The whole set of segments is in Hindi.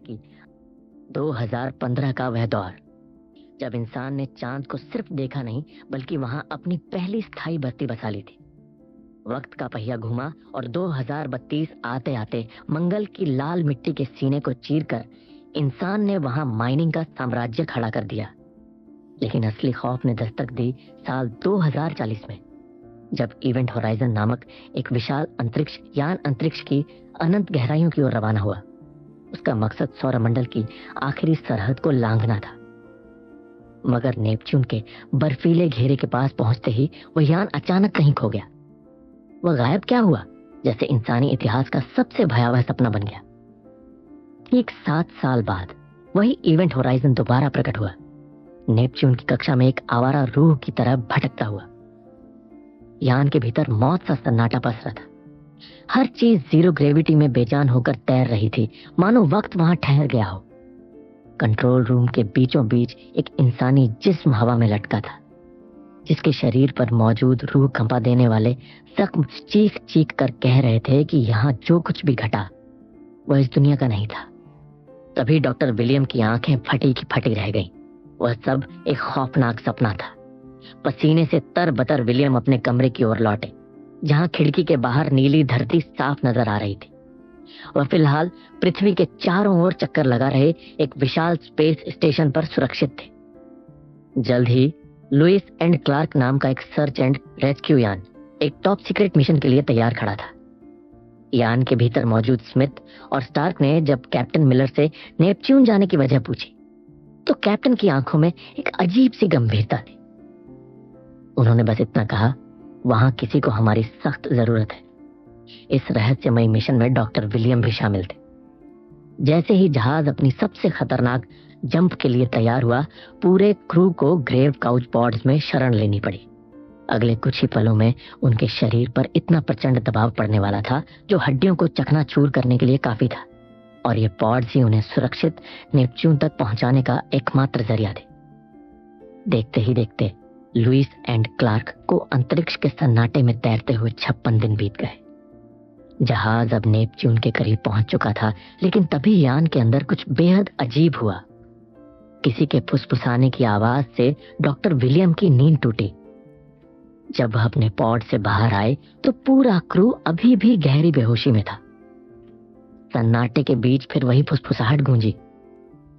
की 2015 का वह दौर, जब इंसान ने चांद को सिर्फ देखा नहीं बल्कि वहां अपनी पहली स्थायी बस्ती बसा ली थी। वक्त का पहिया घूमा और 2032 आते आते मंगल की लाल मिट्टी के सीने को चीरकर इंसान ने वहां माइनिंग का साम्राज्य खड़ा कर दिया। लेकिन असली खौफ ने दस्तक दी साल 2040 में, जब इवेंट होराइजन नामक एक विशाल अंतरिक्ष यान अंतरिक्ष की अनंत गहराइयों की ओर रवाना हुआ। उसका मकसद सौरमंडल की आखिरी सरहद को लांघना था। मगर नेपच्यून के बर्फीले घेरे के पास पहुंचते ही वह यान अचानक कहीं खो गया। वह गायब क्या हुआ, जैसे इंसानी इतिहास का सबसे भयावह सपना बन गया। ठीक 7 साल बाद वही इवेंट होराइजन दोबारा प्रकट हुआ, नेपच्यून की कक्षा में एक आवारा रूह की तरह भटकता हुआ। यान के भीतर मौत सा सन्नाटा पसरा था। हर चीज जीरो ग्रेविटी में बेजान होकर तैर रही थी, मानो वक्त वहां ठहर गया हो। कंट्रोल रूम के बीचों बीच एक इंसानी जिस्म हवा में लटका था, जिसके शरीर पर मौजूद रूह कंपा देने वाले जख्म चीख चीख कर कह रहे थे कि यहाँ जो कुछ भी घटा वह इस दुनिया का नहीं था। तभी डॉक्टर विलियम की आंखें फटी की फटी रह गईं। वह सब एक खौफनाक सपना था। पसीने से तरबतर विलियम अपने कमरे की ओर लौटे, जहां खिड़की के बाहर नीली धरती साफ नजर आ रही थी। वह फिलहाल पृथ्वी के चारों ओर चक्कर लगा रहे एक विशाल स्पेस स्टेशन पर सुरक्षित थे। जल्द ही लुइस एंड क्लार्क नाम का एक सर्च एंड रेस्क्यू यान एक टॉप सीक्रेट मिशन के लिए तैयार खड़ा था। यान के भीतर मौजूद स्मिथ और स्टार्क ने जब कैप्टन मिलर से नेपच्यून जाने की वजह पूछी, तो कैप्टन की आंखों में एक अजीब सी गंभीरता थी। उन्होंने बस इतना कहा, वहां किसी को हमारी सख्त जरूरत है। इस रहस्यमयी मिशन में डॉक्टर विलियम भी शामिल थे। जैसे ही जहाज अपनी सबसे खतरनाक जंप के लिए तैयार हुआ, पूरे क्रू को ग्रेव काउच पॉड्स में शरण लेनी पड़ी। अगले कुछ ही पलों में उनके शरीर पर इतना प्रचंड दबाव पड़ने वाला था जो हड्डियों को चकनाचूर करने के लिए काफी था, और ये पॉड्स ही उन्हें सुरक्षित नेपच्यून तक पहुंचाने का एकमात्र जरिया थे। देखते ही देखते लुइस एंड क्लार्क को अंतरिक्ष के सन्नाटे में तैरते हुए 56 दिन बीत गए। जहाज अब नेपच्यून के करीब पहुंच चुका था, लेकिन तभी यान के अंदर कुछ बेहद अजीब हुआ। किसी के फुसफुसाने की आवाज से डॉक्टर विलियम की नींद टूटी। जब वह अपने पॉड से बाहर आए तो पूरा क्रू अभी भी गहरी बेहोशी में था। सन्नाटे के बीच फिर वही फुसफुसाहट गूंजी।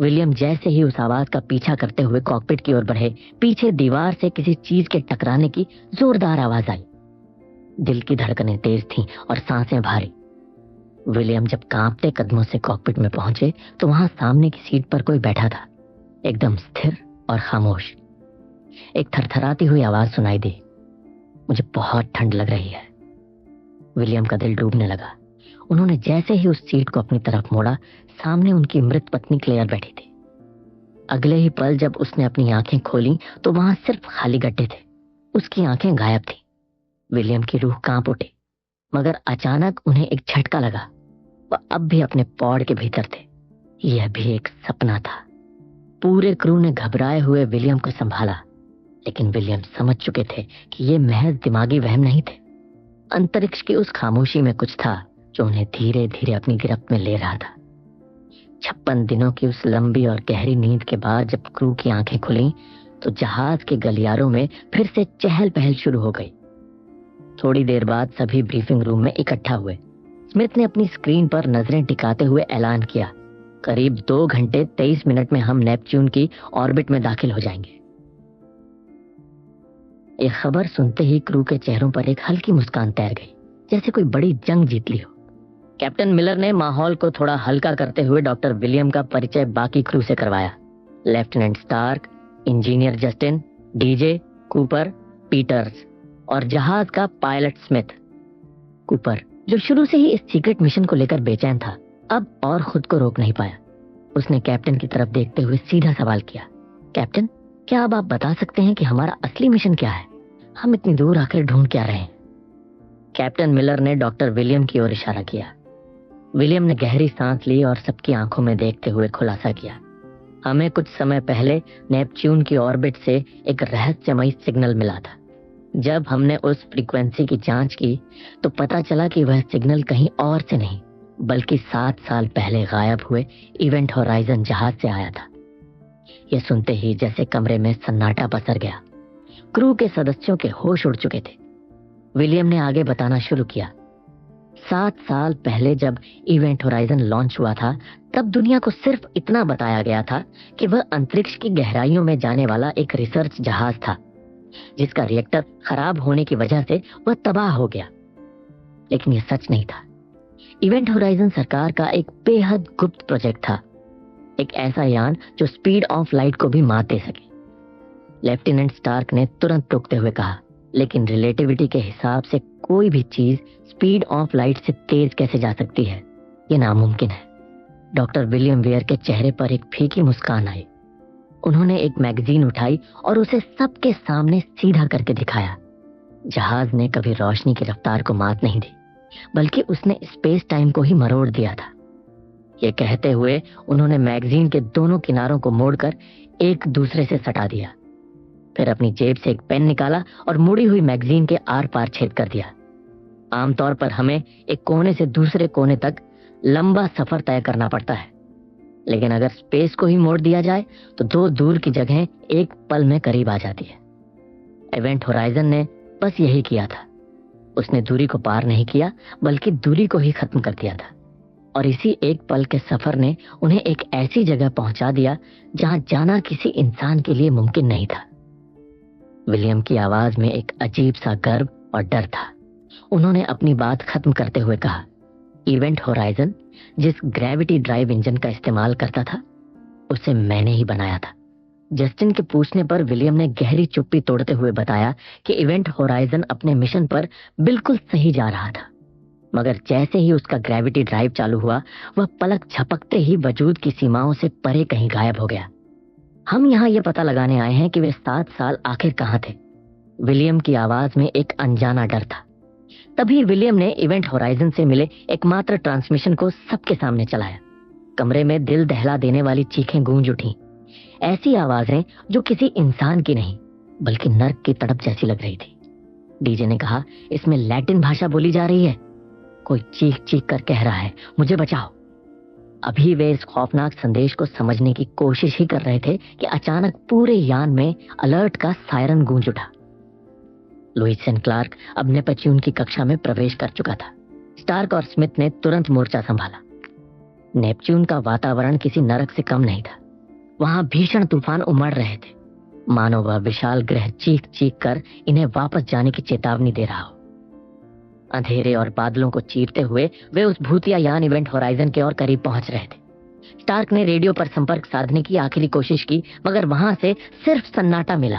विलियम जैसे ही उस आवाज का पीछा करते हुए कॉकपिट की ओर बढ़े, पीछे दीवार से किसी चीज के टकराने की जोरदार आवाज आई। दिल की धड़कनें तेज थीं और सांसें भारी। विलियम जब कांपते कदमों से कॉकपिट में पहुंचे तो वहां सामने की सीट पर कोई बैठा था, एकदम स्थिर और खामोश। एक थरथराती हुई आवाज सुनाई दी, मुझे बहुत ठंड लग रही है। विलियम का दिल डूबने लगा। उन्होंने जैसे ही उस सीट को अपनी तरफ मोड़ा, सामने उनकी मृत पत्नी क्लेयर बैठी थी। अगले ही पल जब उसने अपनी आंखें खोली तो वहां सिर्फ खाली गड्ढे थे। उसकी आंखें गायब थी। विलियम की रूह कांप उठी, मगर अचानक उन्हें एक झटका लगा। वह अब भी अपने पॉड के भीतर थे। यह भी एक सपना था। पूरे क्रू ने घबराए हुए विलियम को संभाला, लेकिन विलियम समझ चुके थे कि ये महज दिमागी वहम नहीं थे। अंतरिक्ष की उस खामोशी में कुछ था जो उन्हें धीरे धीरे अपनी गिरफ्त में ले रहा था। 56 दिनों की उस लंबी और गहरी नींद के बाद जब क्रू की आंखें खुली तो जहाज के गलियारों में फिर से चहल पहल शुरू हो गई। थोड़ी देर बाद सभी ब्रीफिंग रूम में इकट्ठा हुए। स्मिथ ने अपनी स्क्रीन पर नजरें टिकाते हुए ऐलान किया, करीब 2 घंटे 23 मिनट में हम नेपच्यून की ऑर्बिट में दाखिल हो जाएंगे। यह खबर सुनते ही क्रू के चेहरों पर एक हल्की मुस्कान तैर गई, जैसे कोई बड़ी जंग जीत ली हो। कैप्टन मिलर ने माहौल को थोड़ा हल्का करते हुए डॉक्टर विलियम का परिचय बाकी क्रू से करवाया। Lieutenant Stark, engineer Justin, DJ, Cooper, Peters और जहाज का पायलट स्मिथ। कूपर, जो शुरू से ही इस सीक्रेट मिशन को लेकर बेचैन था, अब और खुद को रोक नहीं पाया। उसने कैप्टन की तरफ देखते हुए सीधा सवाल किया, कैप्टन, क्या अब आप बता सकते हैं कि हमारा असली मिशन क्या है? हम इतनी दूर आकर ढूंढ क्या रहे हैं? कैप्टन मिलर ने डॉक्टर विलियम की ओर इशारा किया। विलियम ने गहरी सांस ली और सबकी आंखों में देखते हुए खुलासा किया, हमें कुछ समय पहले नेपच्यून की ऑर्बिट से एक रहस्यमयी सिग्नल मिला था। जब हमने उस फ्रीक्वेंसी की जांच की तो पता चला कि वह सिग्नल कहीं और से नहीं बल्कि 7 साल पहले गायब हुए इवेंट होराइजन जहाज से आया था। यह सुनते ही जैसे कमरे में सन्नाटा पसर गया। क्रू के सदस्यों के होश उड़ चुके थे। विलियम ने आगे बताना शुरू किया। 7 साल पहले जब इवेंट होराइजन लॉन्च हुआ था, तब दुनिया को सिर्फ इतना बताया गया था कि वह अंतरिक्ष की गहराइयों में जाने वाला एक रिसर्च जहाज था, जिसका रिएक्टर खराब होने की वजह से वह तबाह हो गया। लेकिन यह सच नहीं था। इवेंट होराइजन सरकार का एक बेहद गुप्त प्रोजेक्ट था, एक ऐसा यान जो स्पीड ऑफ लाइट को भी मात दे सके। लेफ्टिनेंट स्टार्क ने तुरंत टोकते हुए कहा, लेकिन रिलेटिविटी के हिसाब से कोई भी चीज स्पीड ऑफ लाइट से तेज कैसे जा सकती है? ये नामुमकिन है। डॉक्टर विलियम वेयर के चेहरे पर एक फीकी मुस्कान आई। उन्होंने एक मैगजीन उठाई और उसे सबके सामने सीधा करके दिखाया। जहाज ने कभी रोशनी की रफ्तार को मात नहीं दी, बल्कि उसने स्पेस टाइम को ही मरोड़ दिया था। ये कहते हुए उन्होंने मैगजीन के दोनों किनारों को मोड़कर एक दूसरे से सटा दिया। फिर अपनी जेब से एक पेन निकाला और मुड़ी हुई मैगजीन के आर पार छेद कर दिया। आमतौर पर हमें एक कोने से दूसरे कोने तक लंबा सफर तय करना पड़ता है, लेकिन अगर स्पेस को ही मोड़ दिया जाए तो 2 दूर की जगह एक पल में करीब आ जाती है। इवेंट होराइजन ने बस यही किया था। उसने दूरी को पार नहीं किया, बल्कि दूरी को ही खत्म कर दिया था। और इसी एक पल के सफर ने उन्हें एक ऐसी जगह पहुंचा दिया जहां जाना किसी इंसान के लिए मुमकिन नहीं था। विलियम की आवाज में एक अजीब सा गर्व और डर था। उन्होंने अपनी बात खत्म करते हुए कहा, इवेंट होराइजन जिस ग्रेविटी ड्राइव इंजन का इस्तेमाल करता था, उसे मैंने ही बनाया था। जस्टिन के पूछने पर विलियम ने गहरी चुप्पी तोड़ते हुए बताया कि इवेंट होराइजन अपने मिशन पर बिल्कुल सही जा रहा था, मगर जैसे ही उसका ग्रेविटी ड्राइव चालू हुआ, वह पलक झपकते ही वजूद की सीमाओं से परे कहीं गायब हो गया। हम यहाँ ये पता लगाने आए हैं कि वे 7 साल आखिर कहाँ थे। विलियम की आवाज में एक अनजाना डर था। तभी विलियम ने इवेंट होराइजन से मिले एकमात्र ट्रांसमिशन को सबके सामने चलाया। कमरे में दिल दहला देने वाली चीखें गूंज उठी। ऐसी आवाजें जो किसी इंसान की नहीं, बल्कि नर्क की तड़प जैसी लग रही थी। डीजे ने कहा, इसमें लैटिन भाषा बोली जा रही है। कोई चीख चीख कर कह रहा है, मुझे बचाओ। अभी वे इस खौफनाक संदेश को समझने की कोशिश ही कर रहे थे कि अचानक पूरे यान में अलर्ट का सायरन गूंज उठा। लुईस एंड क्लार्क अब नेपच्यून की कक्षा में प्रवेश कर चुका था। स्टार्क और स्मिथ ने तुरंत मोर्चा संभाला। नेपच्यून का वातावरण किसी नरक से कम नहीं था। वहां भीषण तूफान उमड़ रहे थे, मानो वह विशाल ग्रह चीख चीख कर इन्हें वापस जाने की चेतावनी दे रहा हो। अंधेरे और बादलों को चीरते हुए वे उस भूतिया यान इवेंट होराइजन के और करीब पहुंच रहे थे। स्टार्क ने रेडियो पर संपर्क साधने की आखिरी कोशिश की, मगर वहां से सिर्फ सन्नाटा मिला।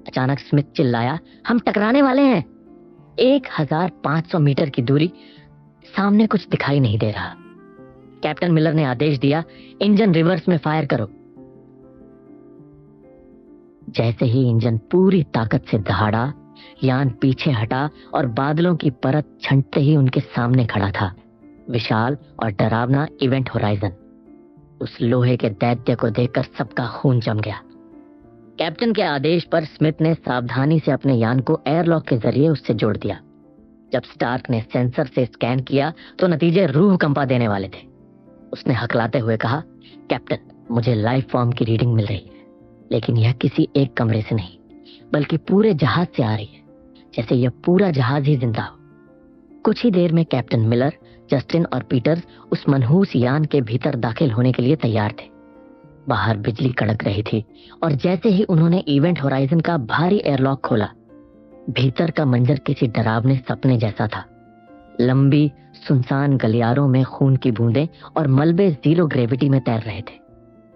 अचानक स्मिथ चिल्लाया, हम टकराने वाले हैं। 1500 मीटर की दूरी, सामने कुछ दिखाई नहीं दे रहा। कैप्टन मिलर ने आदेश दिया, इंजन रिवर्स में फायर करो। जैसे ही इंजन पूरी ताकत से दहाड़ा, यान पीछे हटा और बादलों की परत छंटते ही उनके सामने खड़ा था विशाल और डरावना इवेंट होराइजन। उस लोहे के दैत्य को देखकर सबका खून जम गया। कैप्टन के आदेश पर स्मिथ ने सावधानी से अपने यान को एयरलॉक के जरिए उससे जोड़ दिया। जब स्टार्क ने सेंसर से स्कैन किया तो नतीजे रूह कंपा देने वाले थे। उसने हकलाते हुए कहा, कैप्टन, मुझे लाइफ फॉर्म की रीडिंग मिल रही है, लेकिन यह किसी एक कमरे से नहीं, बल्कि पूरे जहाज से आ रही है, जैसे यह पूरा जहाज ही जिंदा हो। कुछ ही देर में कैप्टन मिलर, जस्टिन और पीटर्स उस मनहूस यान के भीतर दाखिल होने के लिए तैयार थे। बाहर बिजली कड़क रही थी और जैसे ही उन्होंने इवेंट होराइजन का भारी एयरलॉक खोला, भीतर का मंजर किसी डरावने सपने जैसा था। लंबी सुनसान गलियारों में खून की बूंदें और मलबे जीरो ग्रेविटी में तैर रहे थे।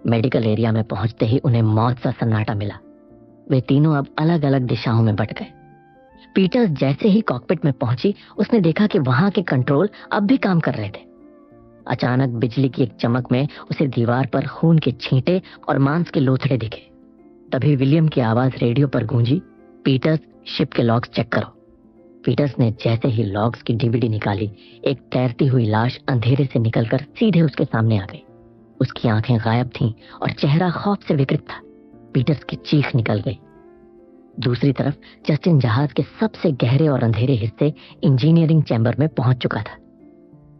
मेडिकल एरिया में पहुंचते ही उन्हें मौत सा सन्नाटा मिला। वे तीनों अब अलग अलग दिशाओं में बट गए। पीटर्स जैसे ही कॉकपिट में पहुंची, उसने देखा कि वहां के कंट्रोल अब भी काम कर रहे थे। अचानक बिजली की एक चमक में उसे दीवार पर खून के छींटे और मांस के लोथड़े दिखे। तभी विलियम की आवाज रेडियो पर गूंजी, पीटर्स, शिप के लॉग्स चेक करो। पीटर्स ने जैसे ही लॉग्स की डीवीडी निकाली, एक तैरती हुई लाश अंधेरे से निकलकर सीधे उसके सामने आ गई। उसकी आंखें गायब थीं और चेहरा खौफ से विकृत था। पीटर्स की चीख निकल गई। दूसरी तरफ जस्टिन जहाज के सबसे गहरे और अंधेरे हिस्से इंजीनियरिंग चैम्बर में पहुंच चुका था।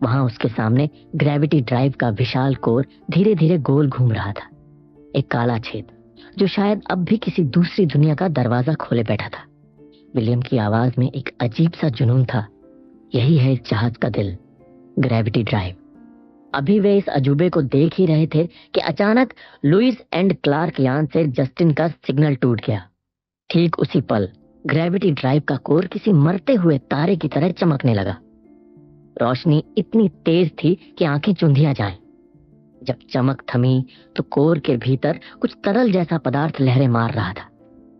वहां उसके सामने ग्रेविटी ड्राइव का विशाल कोर धीरे धीरे गोल घूम रहा था, एक काला छेद जो शायद अब भी किसी दूसरी दुनिया का दरवाजा खोले बैठा था। विलियम की आवाज में एक अजीब सा जुनून था। यही है इस जहाज का दिल, ग्रेविटी ड्राइव। अभी वे इस अजूबे को देख ही रहे थे कि अचानक लुइस एंड क्लार्क यान से जस्टिन का सिग्नल टूट गया। ठीक उसी पल ग्रेविटी ड्राइव का कोर किसी मरते हुए तारे की तरह चमकने लगा। रोशनी इतनी तेज थी कि आंखें चुंधिया जाएं। जब चमक थमी तो कोर के भीतर कुछ तरल जैसा पदार्थ लहरें मार रहा था।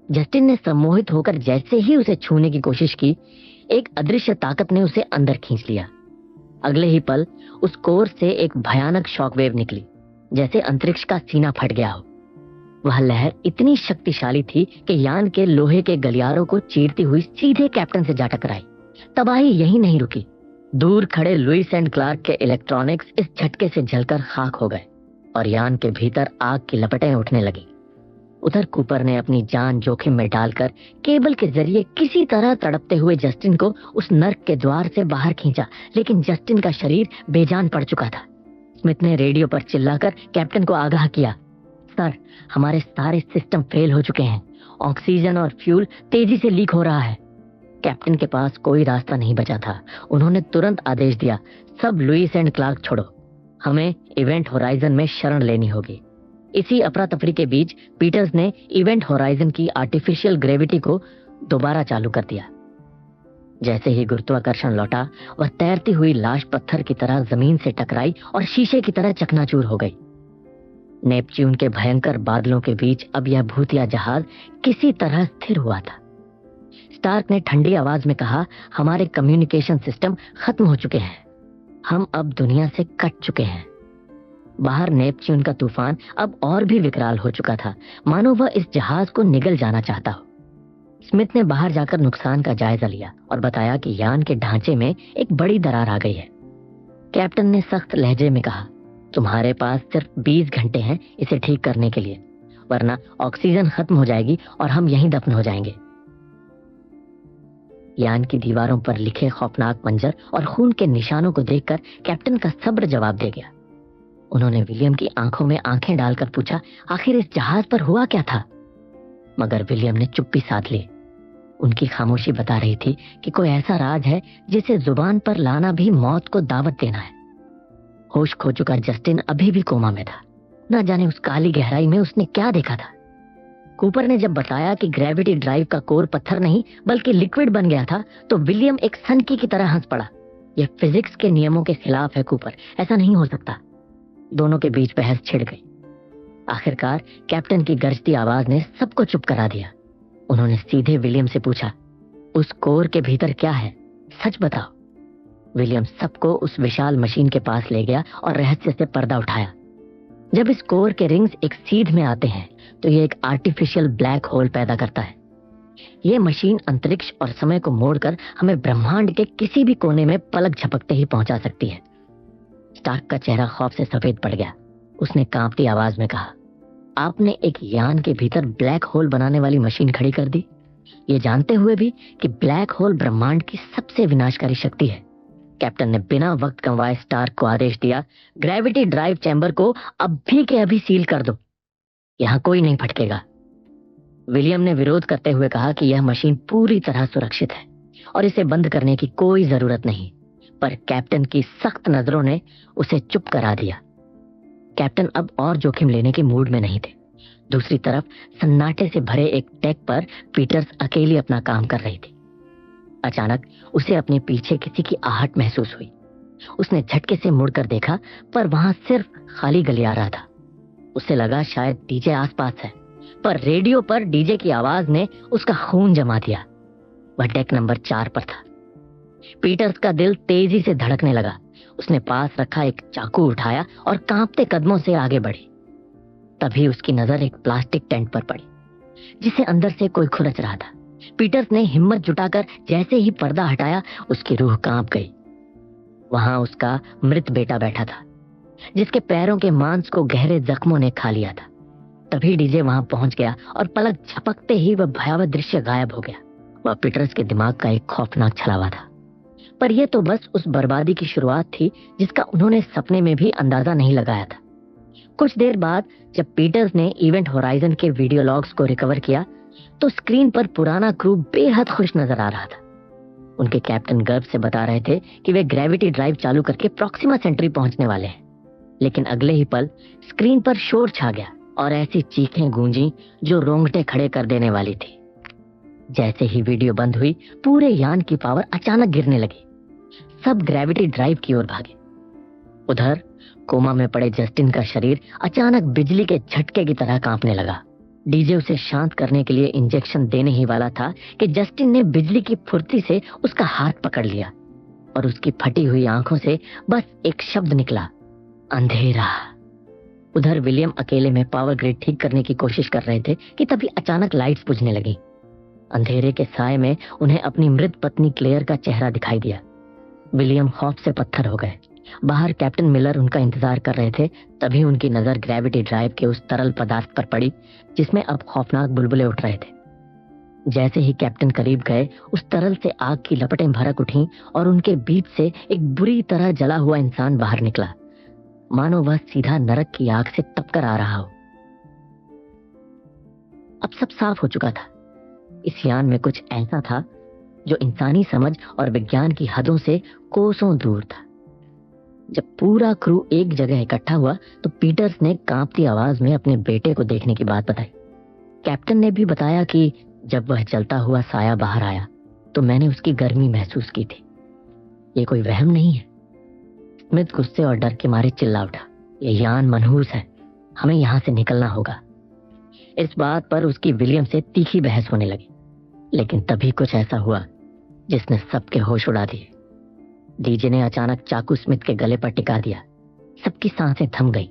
जस्टिन ने सम्मोहित होकर जैसे ही उसे छूने की कोशिश की, एक अदृश्य ताकत ने उसे अंदर खींच लिया। अगले ही पल उस कोर से एक भयानक शॉकवेव निकली, जैसे अंतरिक्ष का सीना फट गया हो। वह लहर इतनी शक्तिशाली थी कि यान के लोहे के गलियारों को चीरती हुई सीधे कैप्टन से जा टकराई। तबाही यहीं नहीं रुकी। दूर खड़े लुइस एंड क्लार्क के इलेक्ट्रॉनिक्स इस झटके से जलकर खाक हो गए और यान के भीतर आग की लपटें उठने लगी। उधर कूपर ने अपनी जान जोखिम में डालकर केबल के जरिए किसी तरह तड़पते हुए जस्टिन को उस नर्क के द्वार से बाहर खींचा, लेकिन जस्टिन का शरीर बेजान पड़ चुका था। स्मिथ ने रेडियो पर चिल्लाकर कैप्टन को आगाह किया, सर, हमारे सारे सिस्टम फेल हो चुके हैं। ऑक्सीजन और फ्यूल तेजी से लीक हो रहा है। कैप्टन के पास कोई रास्ता नहीं बचा था। उन्होंने तुरंत आदेश दिया, सब लुइस एंड क्लार्क छोड़ो, हमें इवेंट होराइजन में शरण लेनी होगी। इसी अफरा तफरी के बीच पीटर्स ने इवेंट होराइजन की आर्टिफिशियल ग्रेविटी को दोबारा चालू कर दिया। जैसे ही गुरुत्वाकर्षण लौटा, वह तैरती हुई लाश पत्थर की तरह जमीन से टकराई और शीशे की तरह चकनाचूर हो गई। नेपच्यून के भयंकर बादलों के बीच अब यह भूतिया जहाज किसी तरह स्थिर हुआ था। स्टार्क ने ठंडी आवाज में कहा, हमारे कम्युनिकेशन सिस्टम खत्म हो चुके हैं। हम अब दुनिया से कट चुके हैं। बाहर नेपच्यून का तूफान अब और भी विकराल हो चुका था, मानो वह इस जहाज को निगल जाना चाहता हो। स्मिथ ने बाहर जाकर नुकसान का जायजा लिया और बताया कि यान के ढांचे में एक बड़ी दरार आ गई है। कैप्टन ने सख्त लहजे में कहा, तुम्हारे पास सिर्फ 20 घंटे हैं इसे ठीक करने के लिए, वरना ऑक्सीजन खत्म हो जाएगी और हम यहीं दफन हो जाएंगे। यान की दीवारों पर लिखे खौफनाक मंजर और खून के निशानों को देखकर कैप्टन का सब्र जवाब दे गया। उन्होंने विलियम की आंखों में आंखें डालकर पूछा, आखिर इस जहाज पर हुआ क्या था? मगर विलियम ने चुप्पी साध ली। उनकी खामोशी बता रही थी कि कोई ऐसा राज है जिसे जुबान पर लाना भी मौत को दावत देना है। होश खो चुका जस्टिन अभी भी कोमा में था। न जाने उस काली गहराई में उसने क्या देखा था। कूपर ने जब बताया कि ग्रेविटी ड्राइव का कोर पत्थर नहीं बल्कि लिक्विड बन गया था, तो विलियम एक सनकी की तरह हंस पड़ा। यह फिजिक्स के नियमों के खिलाफ है कूपर, ऐसा नहीं हो सकता। दोनों के बीच बहस छिड़ गई। आखिरकार कैप्टन की गरजती आवाज ने सबको चुप करा दिया। उन्होंने सीधे विलियम से पूछा, उस कोर के भीतर क्या है, सच बताओ। विलियम सबको उस विशाल मशीन के पास ले गया और रहस्य से पर्दा उठाया। जब इस कोर के रिंग्स एक सीध में आते हैं तो ये एक आर्टिफिशियल ब्लैक होल पैदा करता है। ये मशीन अंतरिक्ष और समय को मोड़कर हमें ब्रह्मांड के किसी भी कोने में पलक झपकते ही पहुंचा सकती है। स्टार्क का चेहरा खौफ से सफेद पड़ गया। उसने कांपती आवाज में कहा, आपने एक यान के भीतर ब्लैक होल बनाने वाली मशीन खड़ी कर दी, ये जानते हुए भी कि ब्लैक होल ब्रह्मांड की सबसे विनाशकारी शक्ति है। कैप्टन ने बिना वक्त गंवाए स्टार्क को आदेश दिया, ग्रेविटी ड्राइव चैम्बर को अभी के अभी सील कर दो, यहां कोई नहीं भटकेगा। विलियम ने विरोध करते हुए कहा कि यह मशीन पूरी तरह सुरक्षित है और इसे बंद करने की कोई जरूरत नहीं, पर कैप्टन की सख्त नजरों ने उसे चुप करा दिया। कैप्टन अब और जोखिम लेने के मूड में नहीं थे। दूसरी तरफ सन्नाटे से भरे एक डेक पर पीटर्स अकेली अपना काम कर रही थी। अचानक उसे अपने पीछे किसी की आहट महसूस हुई। उसने झटके से मुड़कर देखा, पर वहां सिर्फ खाली गलियारा था। उसे लगा शायद डीजे आसपास है, पर रेडियो पर डीजे की आवाज ने उसका खून जमा दिया। वह डेक नंबर 4 पर था। पीटर्स का दिल तेजी से धड़कने लगा। उसने पास रखा एक चाकू उठाया और कांपते कदमों से आगे बढ़ी। तभी उसकी नजर एक प्लास्टिक टेंट पर पड़ी, जिसे अंदर से कोई खुरच रहा था। पीटर्स ने हिम्मत जुटाकर जैसे ही पर्दा हटाया, उसकी रूह कांप गई। वहां उसका मृत बेटा बैठा था, जिसके पैरों के मांस को गहरे जख्मों ने खा लिया था। तभी डीजे वहां पहुंच गया और पलक झपकते ही वह भयावह दृश्य गायब हो गया। वह पीटर्स के दिमाग का एक खौफनाक छलावा था। पर यह तो बस उस बर्बादी की शुरुआत थी जिसका उन्होंने सपने में भी अंदाजा नहीं लगाया था। कुछ देर बाद जब पीटर्स ने इवेंट होराइजन के वीडियो लॉग्स को रिकवर किया तो स्क्रीन पर पुराना क्रू बेहद खुश नजर आ रहा था। उनके कैप्टन गर्व से बता रहे थे कि वे ग्रेविटी ड्राइव चालू करके प्रॉक्सिमा सेंटरी पहुंचने वाले हैं। लेकिन अगले ही पल स्क्रीन पर शोर छा गया और ऐसी चीखें गूंजी जो रोंगटे खड़े कर देने वाली थी। जैसे ही वीडियो बंद हुई, पूरे यान की पावर अचानक गिरने लगी। सब ग्रेविटी ड्राइव की ओर भागे। उधर कोमा में पड़े जस्टिन का शरीर अचानक बिजली के झटके की तरह कांपने लगा। डीजे उसे शांत करने के लिए इंजेक्शन देने ही वाला था कि जस्टिन ने बिजली की फुर्ती से उसका हाथ पकड़ लिया और उसकी फटी हुई आंखों से बस एक शब्द निकला, अंधेरा। उधर विलियम अकेले में पावर ग्रिड ठीक करने की कोशिश कर रहे थे कि तभी अचानक लाइट्स बुझने लगी। अंधेरे के साए में उन्हें अपनी मृत पत्नी क्लेयर का चेहरा दिखाई दिया। विलियम खौफ से पत्थर हो गए। बाहर कैप्टन मिलर उनका इंतजार कर रहे थे। तभी उनकी नजर ग्रेविटी ड्राइव के उस तरल पदार्थ पर पड़ी जिसमें अब खौफनाक बुलबुले उठ रहे थे। जैसे ही कैप्टन करीब गए, उस तरल से आग की लपटें भड़क उठीं और उनके बीच से एक बुरी तरह जला हुआ इंसान बाहर निकला, मानो वह सीधा नरक की आग से तपकर आ रहा हो। अब सब साफ हो चुका था। इस यान में कुछ ऐसा था जो इंसानी समझ और विज्ञान की हदों से कोसों दूर था। जब पूरा क्रू एक जगह इकट्ठा हुआ तो पीटर्स ने कांपती आवाज में अपने बेटे को देखने की बात बताई। कैप्टन ने भी बताया कि जब वह चलता हुआ साया बाहर आया तो मैंने उसकी गर्मी महसूस की थी। ये कोई वहम नहीं है। स्मिथ गुस्से और डर के मारे चिल्ला उठा, ये यान मनहूस है, हमें यहाँ से निकलना होगा। इस बात पर उसकी विलियम से तीखी बहस होने लगी। लेकिन तभी कुछ ऐसा हुआ जिसने सबके होश उड़ा दिए। डीजे ने अचानक चाकू स्मिथ के गले पर टिका दिया। सबकी सांसें थम गई।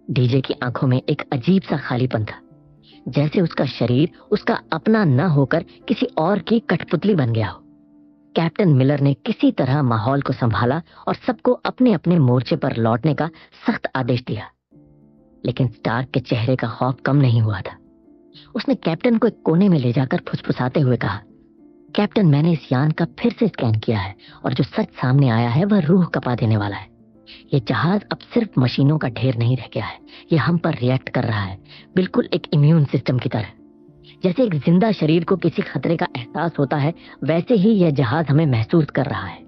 डीजे की आंखों में एक अजीब सा खालीपन था, जैसे उसका शरीर उसका अपना न होकर किसी और की कठपुतली बन गया हो। कैप्टन मिलर ने किसी तरह माहौल को संभाला और सबको अपने अपने मोर्चे पर लौटने का सख्त आदेश दिया। लेकिन स्टार्क के चेहरे का खौफ कम नहीं हुआ था। उसने कैप्टन को एक कोने में ले जाकर फुसफुसाते हुए कहा, कैप्टन, मैंने इस यान का फिर से स्कैन किया है और जो सच सामने आया है वह रूह कपा देने वाला है। ये जहाज अब सिर्फ मशीनों का ढेर नहीं रह गया है, ये हम पर रिएक्ट कर रहा है, बिल्कुल एक इम्यून सिस्टम की तरह। जैसे एक जिंदा शरीर को किसी खतरे का एहसास होता है, वैसे ही यह जहाज हमें महसूस कर रहा है।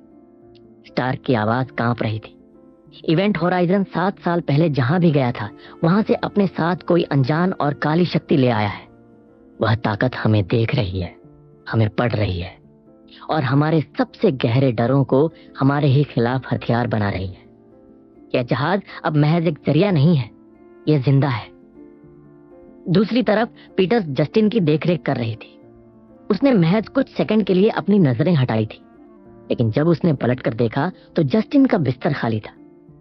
स्टार्क की आवाज कांप रही थी। इवेंट होराइजन 7 साल पहले जहां भी गया था, वहां से अपने साथ कोई अनजान और काली शक्ति ले आया है। वह ताकत हमें देख रही है, हमें पढ़ रही है और हमारे सबसे गहरे डरों को हमारे ही खिलाफ हथियार बना रही है। यह जहाज अब महज एक जरिया नहीं है, यह जिंदा है। दूसरी तरफ पीटर्स जस्टिन की देखरेख कर रही थी। उसने महज कुछ सेकंड के लिए अपनी नजरें हटाई थी, लेकिन जब उसने पलटकर देखा तो जस्टिन का बिस्तर खाली था।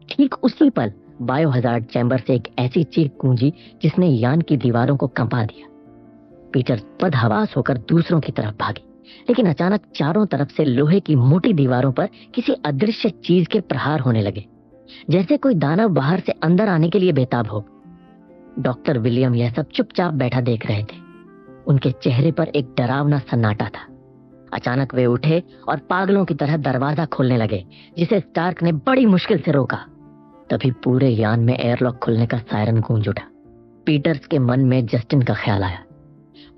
ठीक उसी पल बायोहजार्ड चैम्बर से एक ऐसी चीख गूंजी जिसने यान की दीवारों को कंपा दिया। पीटर्स बदहवास होकर दूसरों की तरफ भागी, लेकिन अचानक चारों तरफ से लोहे की मोटी दीवारों पर किसी अदृश्य चीज के प्रहार होने लगे, जैसे कोई दानव बाहर से अंदर आने के लिए बेताब हो। डॉक्टर विलियम यह सब चुपचाप बैठा देख रहे थे। उनके चेहरे पर एक डरावना सन्नाटा था। अचानक वे उठे और पागलों की तरह दरवाजा खोलने लगे, जिसे स्टार्क ने बड़ी मुश्किल से रोका। तभी पूरे यान में एयरलॉक खुलने का सायरन गूंज उठा। पीटर्स के मन में जस्टिन का ख्याल आया।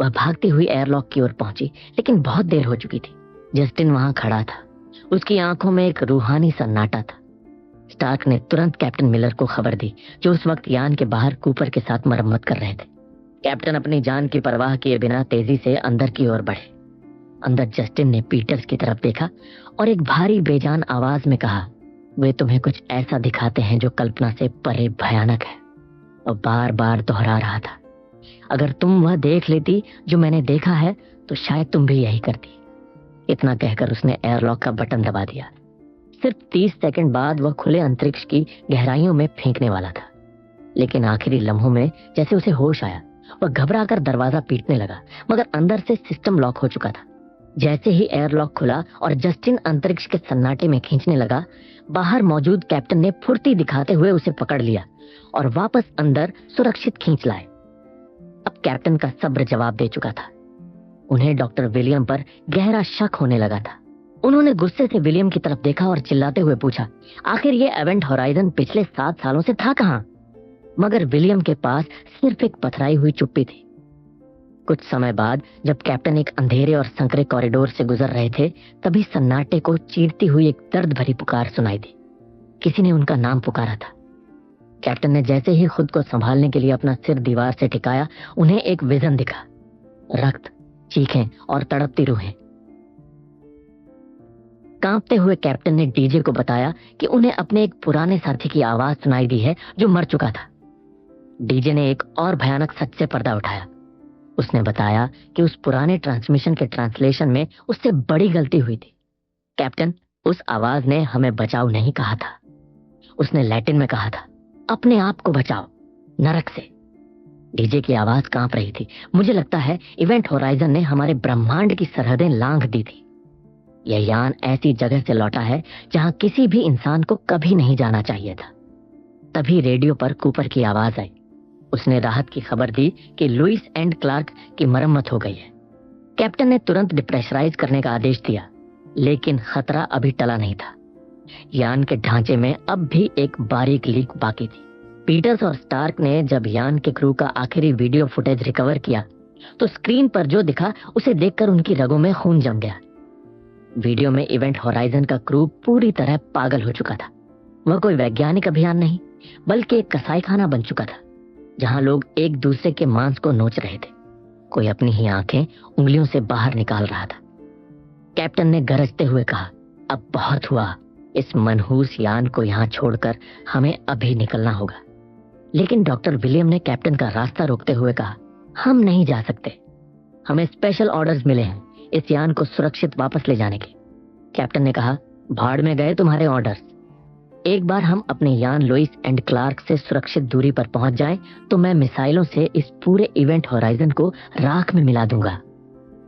वह भागती हुई एयरलॉक की ओर पहुंची, लेकिन बहुत देर हो चुकी थी। जस्टिन वहां खड़ा था। उसकी आंखों में एक रूहानी सन्नाटा था। स्टार्क ने तुरंत कैप्टन मिलर को खबर दी, जो उस वक्त यान के बाहर कूपर के साथ मरम्मत कर रहे थे। कैप्टन अपनी जान की परवाह किए बिना तेजी से अंदर की ओर बढ़े। अंदर जस्टिन ने पीटर्स की तरफ देखा और एक भारी बेजान आवाज में कहा, वे तुम्हें कुछ ऐसा दिखाते हैं जो कल्पना से परे भयानक है। और बार बार दोहरा रहा था, अगर तुम वह देख लेती जो मैंने देखा है तो शायद तुम भी यही करती। इतना कहकर उसने एयरलॉक का बटन दबा दिया। सिर्फ 30 सेकंड बाद वह खुले अंतरिक्ष की गहराइयों में फेंकने वाला था। लेकिन आखिरी लम्हों में जैसे उसे होश आया, वह घबराकर दरवाजा पीटने लगा, मगर अंदर से सिस्टम लॉक हो चुका था। जैसे ही एयरलॉक खुला और जस्टिन अंतरिक्ष के सन्नाटे में खींचने लगा, बाहर मौजूद कैप्टन ने फुर्ती दिखाते हुए उसे पकड़ लिया और वापस अंदर सुरक्षित खींच लाए। अब कैप्टन का सब्र जवाब दे चुका था। उन्हें डॉक्टर विलियम पर गहरा शक होने लगा था। उन्होंने गुस्से से विलियम की तरफ देखा और चिल्लाते हुए पूछा, आखिर ये इवेंट होराइजन पिछले 7 सालों से था कहाँ? मगर विलियम के पास सिर्फ एक पथराई हुई चुप्पी थी। कुछ समय बाद जब कैप्टन एक अंधेरे और संकरे कॉरिडोर से गुजर रहे थे, तभी सन्नाटे को चीरती हुई एक दर्द भरी पुकार सुनाई दी। किसी ने उनका नाम पुकारा था। कैप्टन ने जैसे ही खुद को संभालने के लिए अपना सिर दीवार से टिकाया, उन्हें एक विजन दिखा। रक्त, चीखें और तड़पती रूहें। कांपते हुए कैप्टन ने डीजे को बताया कि उन्हें अपने एक पुराने साथी की आवाज सुनाई दी है जो मर चुका था। डीजे ने एक और भयानक सच से पर्दा उठाया। उसने बताया कि उस पुराने ट्रांसमिशन के ट्रांसलेशन में उससे बड़ी गलती हुई थी। कैप्टन, उस आवाज ने हमें बचाओ नहीं कहा था। उसने लैटिन में कहा था, अपने आप को बचाओ नरक से। डीजे की आवाज कांप रही थी। मुझे लगता है इवेंट होराइजन ने हमारे ब्रह्मांड की सरहदें लांघ दी थी। यह यान ऐसी जगह से लौटा है जहां किसी भी इंसान को कभी नहीं जाना चाहिए था। तभी रेडियो पर कूपर की आवाज आई। उसने राहत की खबर दी कि लुइस एंड क्लार्क की मरम्मत हो गई है। कैप्टन ने तुरंत डिप्रेशराइज करने का आदेश दिया, लेकिन खतरा अभी टला नहीं था। यान के ढांचे में अब भी एक बारीक लीक बाकी थी। पीटर्स और स्टार्क ने जब यान के क्रू का आखिरी वीडियो फुटेज रिकवर किया तो स्क्रीन पर जो दिखा उसे देखकर उनकी रगों में खून जम गया। वीडियो में इवेंट होराइजन का क्रू पूरी तरह पागल हो चुका था। वह कोई वैज्ञानिक अभियान नहीं, बल्कि एक कसाईखाना बन चुका था, जहां लोग एक दूसरे के मांस को नोच रहे थे। कोई अपनी ही आंखें उंगलियों से बाहर निकाल रहा था। कैप्टन ने गरजते हुए कहा, अब बहुत हुआ। इस मनहूस यान को यहाँ छोड़कर हमें अभी निकलना होगा। लेकिन डॉक्टर विलियम ने कैप्टन का रास्ता रोकते हुए कहा, हम नहीं जा सकते। हमें स्पेशल ऑर्डर्स मिले हैं इस यान को सुरक्षित वापस ले जाने के। कैप्टन ने कहा, भाड़ में गए तुम्हारे ऑर्डर्स। एक बार हम अपने यान लुइस एंड क्लार्क से सुरक्षित दूरी पर पहुंच जाएं, तो मैं मिसाइलों से इस पूरे इवेंट होराइजन को राख में मिला दूंगा।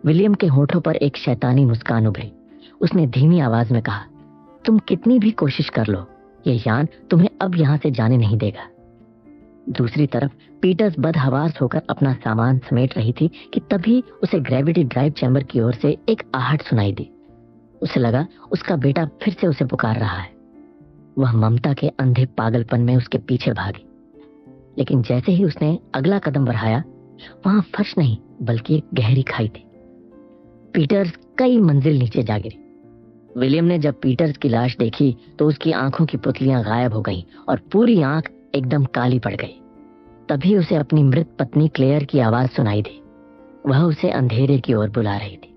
विलियम के होठों पर एक शैतानी मुस्कान उभरी। उसने धीमी आवाज में कहा, तुम कितनी भी कोशिश कर लो, ये यान तुम्हें अब यहाँ से जाने नहीं देगा। दूसरी तरफ पीटर्स बदहवास होकर अपना सामान समेट रही थी कि तभी उसे ग्रेविटी ड्राइव चैम्बर की ओर से एक आहट सुनाई दी। उसे लगा उसका बेटा फिर से उसे पुकार रहा है। वह ममता के अंधे पागलपन में उसके पीछे भागी, लेकिन जैसे ही उसने अगला कदम बढ़ाया, वहां फर्श नहीं बल्कि एक गहरी खाई थी। पीटर्स कई मंजिल नीचे जा गिरी। विलियम ने जब पीटर्स की लाश देखी तो उसकी आंखों की पुतलियां गायब हो गईं और पूरी आंख एकदम काली पड़ गई। तभी उसे अपनी मृत पत्नी क्लेयर की आवाज सुनाई दी। वह उसे अंधेरे की ओर बुला रही थी।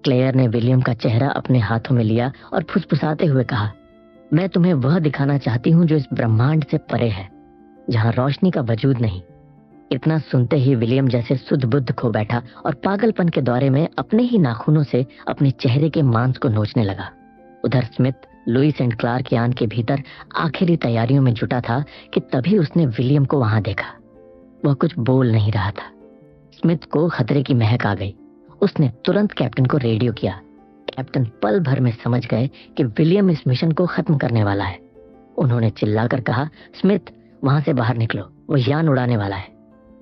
क्लेयर ने विलियम का चेहरा अपने हाथों में लिया और फुसफुसाते हुए कहा, मैं तुम्हें वह दिखाना चाहती हूँ जो इस ब्रह्मांड से परे है, जहाँ रोशनी का वजूद नहीं। इतना सुनते ही विलियम जैसे सुध बुद्ध खो बैठा और पागलपन के दौरे में अपने ही नाखूनों से अपने चेहरे के मांस को नोचने लगा। उधर स्मिथ लुइस एंड क्लार्क यान के भीतर आखिरी तैयारियों में जुटा था कि तभी उसने विलियम को वहां देखा। वह कुछ बोल नहीं रहा था। स्मिथ को खतरे की महक आ गई। उसने तुरंत कैप्टन को रेडियो किया। कैप्टन पल भर में समझ गए कि विलियम इस मिशन को खत्म करने वाला है। उन्होंने चिल्लाकर कहा, स्मिथ वहां से बाहर निकलो, वो यान उड़ाने वाला है।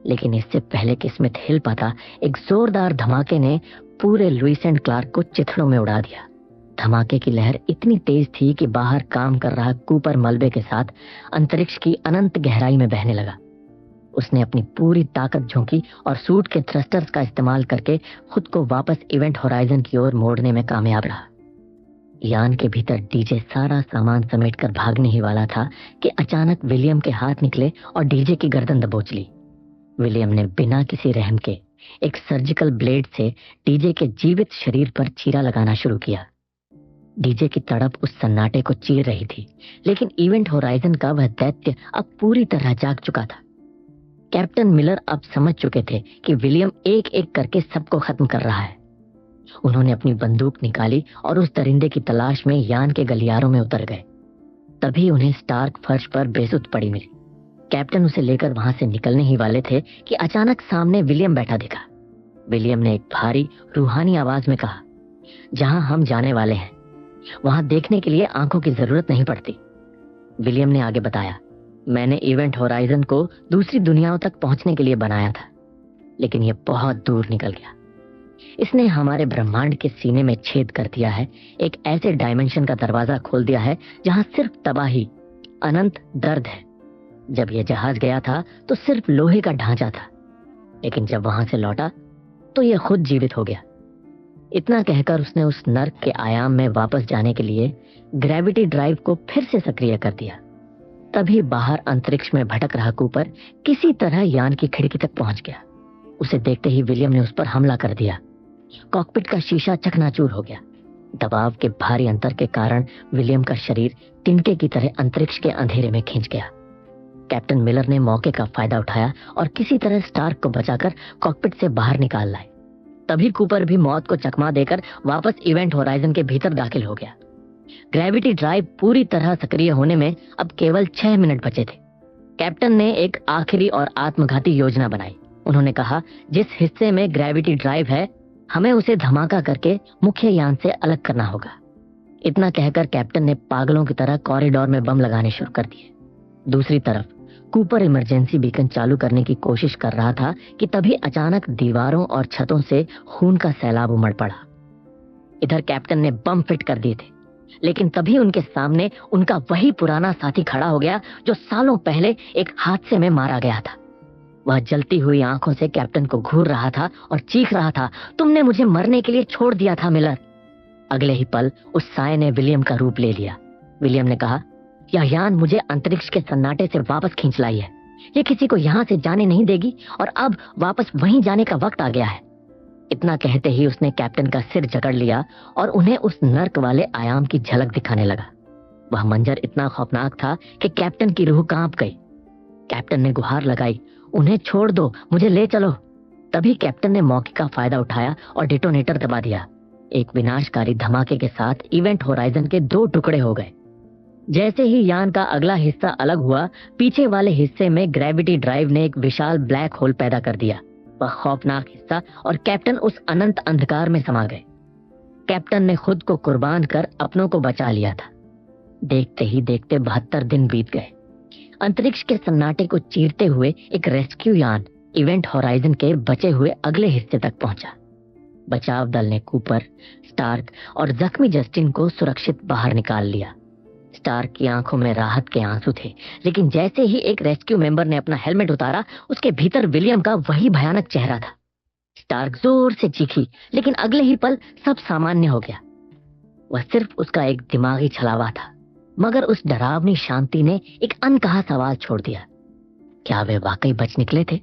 लेकिन इससे पहले कि स्मिथ हिल पाता, एक जोरदार धमाके ने पूरे लुइस एंड क्लार्क को चिथड़ों में उड़ा दिया। धमाके की लहर इतनी तेज थी कि बाहर काम कर रहा कूपर मलबे के साथ अंतरिक्ष की अनंत गहराई में बहने लगा। उसने अपनी पूरी ताकत झोंकी और सूट के थ्रस्टर्स का इस्तेमाल करके खुद को वापस इवेंट होराइजन की ओर मोड़ने में कामयाब रहा। यान के भीतर डीजे सारा सामान समेटकर भागने ही वाला था कि अचानक विलियम के हाथ निकले और डीजे की गर्दन दबोच ली। विलियम ने बिना किसी रहम के एक सर्जिकल ब्लेड से डीजे के जीवित शरीर पर चीरा लगाना शुरू किया। डीजे की तड़प उस सन्नाटे को चीर रही थी, लेकिन इवेंट होराइजन का वह दैत्य अब पूरी तरह जाग चुका था। कैप्टन मिलर अब समझ चुके थे कि विलियम एक एक करके सबको खत्म कर रहा है। उन्होंने अपनी बंदूक निकाली और उस दरिंदे की तलाश में यान के गलियारों में उतर गए। तभी उन्हें स्टार्क फर्श पर बेसुध पड़ी मिली। कैप्टन उसे लेकर वहां से निकलने ही वाले थे कि अचानक सामने विलियम बैठा दिखा। विलियम ने एक भारी रूहानी आवाज में कहा, जहां हम जाने वाले हैं वहां देखने के लिए आंखों की जरूरत नहीं पड़ती। विलियम ने आगे बताया, मैंने इवेंट होराइजन को दूसरी दुनियाओं तक पहुंचने के लिए बनाया था, लेकिन यह बहुत दूर निकल गया। इसने हमारे ब्रह्मांड के सीने में छेद कर दिया है, एक ऐसे डायमेंशन का दरवाजा खोल दिया है जहां सिर्फ तबाही, अनंत दर्द है। जब यह जहाज गया था तो सिर्फ लोहे का ढांचा था, लेकिन जब वहां से लौटा तो यह खुद जीवित हो गया। इतना कहकर उसने उस नर्क के आयाम में वापस जाने के लिए ग्रेविटी ड्राइव को फिर से सक्रिय कर दिया। तभी बाहर अंतरिक्ष में भटक रहा कूपर किसी तरह यान की खिड़की तक पहुंच गया। उसे देखते ही विलियम ने उस पर हमला कर दिया। कॉकपिट का शीशा चकनाचूर हो गया। दबाव के भारी अंतर के कारण विलियम का शरीर तिनके की तरह अंतरिक्ष के अंधेरे में खींच गया। कैप्टन मिलर ने मौके का फायदा उठाया और किसी तरह स्टार्क को बचाकर कॉकपिट से बाहर निकाल लाए। तभी कूपर भी मौत को चकमा देकर वापस इवेंट होराइजन के भीतर दाखिल हो गया। ग्रेविटी ड्राइव पूरी तरह सक्रिय होने में अब केवल 6 मिनट बचे थे। कैप्टन ने एक आखिरी और आत्मघाती योजना बनाई। उन्होंने कहा, जिस हिस्से में ग्रेविटी ड्राइव है हमें उसे धमाका करके मुख्य यान से अलग करना होगा। इतना कहकर कैप्टन ने पागलों की तरह कॉरिडोर में बम लगाने शुरू कर दिए। दूसरी तरफ कूपर इमरजेंसी बीकन चालू करने की कोशिश कर रहा था कि तभी अचानक दीवारों और छतों से खून का सैलाब उमड़ पड़ा। इधर कैप्टन ने बम फिट कर दिए थे, लेकिन तभी उनके सामने उनका वही पुराना साथी खड़ा हो गया जो सालों पहले एक हादसे में मारा गया था। वह जलती हुई आंखों से कैप्टन को घूर रहा था और चीख रहा था, तुमने मुझे मरने के लिए छोड़ दिया था मिलर। अगले ही पल उस साए ने विलियम का रूप ले लिया। विलियम ने कहा, यह यान मुझे अंतरिक्ष के सन्नाटे से वापस खींच लाई है। ये किसी को यहाँ से जाने नहीं देगी और अब वापस वहीं जाने का वक्त आ गया है। इतना कहते ही उसने कैप्टन का सिर जकड़ लिया और उन्हें उस नर्क वाले आयाम की झलक दिखाने लगा। वह मंजर इतना खौफनाक था कि कैप्टन की रूह कांप गई। कैप्टन ने गुहार लगाई, उन्हें छोड़ दो, मुझे ले चलो। तभी कैप्टन ने मौके का फायदा उठाया और डिटोनेटर दबा दिया। एक विनाशकारी धमाके के साथ इवेंट होराइजन के 2 टुकड़े हो गए। जैसे ही यान का अगला हिस्सा अलग हुआ, पीछे वाले हिस्से में ग्रेविटी ड्राइव ने एक विशाल ब्लैक होल पैदा कर दिया। वह खौफनाक हिस्सा और कैप्टन उस अनंत अंधकार में समा गए। कैप्टन ने खुद को कुर्बान कर अपनों को बचा लिया था। देखते ही देखते 72 दिन बीत गए। अंतरिक्ष के सन्नाटे को चीरते हुए एक रेस्क्यू यान इवेंट होराइजन के बचे हुए अगले हिस्से तक पहुंचा। बचाव दल ने कूपर, स्टार्क और जख्मी जस्टिन को सुरक्षित बाहर निकाल लिया। स्टार्क की आंखों में राहत के आंसू थे, लेकिन जैसे ही एक रेस्क्यू मेंबर ने अपना हेलमेट उतारा, उसके भीतर विलियम का वही भयानक चेहरा था। स्टार्क जोर से चीखी, लेकिन अगले ही पल सब सामान्य हो गया। वह सिर्फ उसका एक दिमागी छलावा था, मगर उस डरावनी शांति ने एक अनकहा सवाल छोड़ दिया, क्या वे वाकई बच निकले थे?